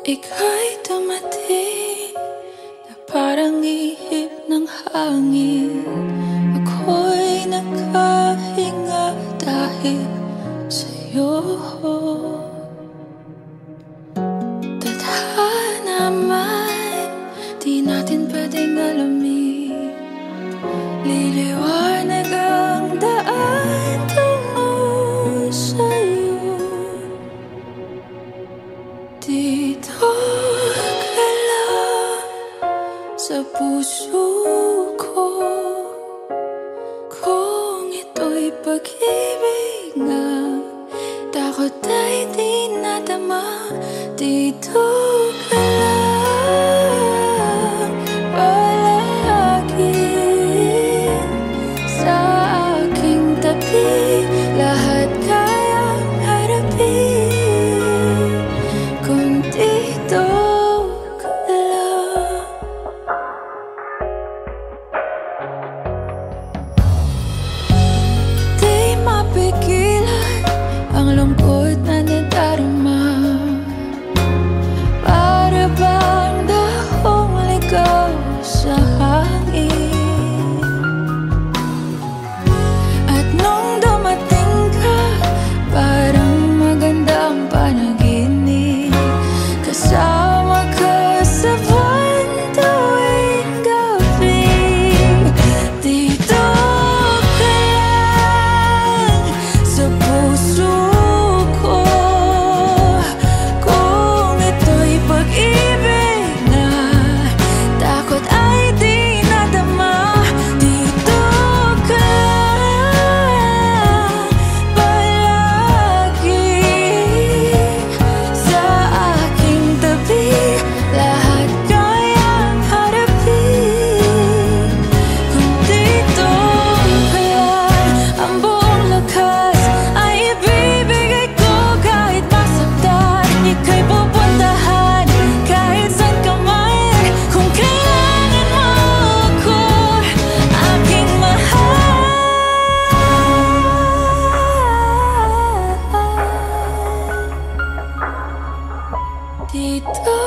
Ika'y dumating na parang ihip ng hangin. Ako'y nakahinga dahil sa'yo. Tadhana man, di natin pwedeng alamin. Liliwanag ang daan tungo sa'yo. Dito ka lang sa puso ko. Kung ito'y pag-ibig nga, takot ay di nadama. Dito ka lang palagi sa aking tabi. Lahat kayang harapin kung dito ka lang. Di mapigilan ang lungkot na nadarama. Para bang dahong ligaw sa hangin. At nung dumating ka, parang maganda ang panaginip. Kasama ka sa buwan tuwing gabi. Dito ka lang sa puso ko. Kung ito'y pag-ibig na, takot ay di nadama. Dito ka lang palagi sa aking tabi. Lahat kayang harapin kung dito ka lang. Ang buong lakas ay ibibigay ko kahit masaktan. Ika'y pupuntahan kahit saan ka man. Kung kailangan mo ako, aking mahal. Dito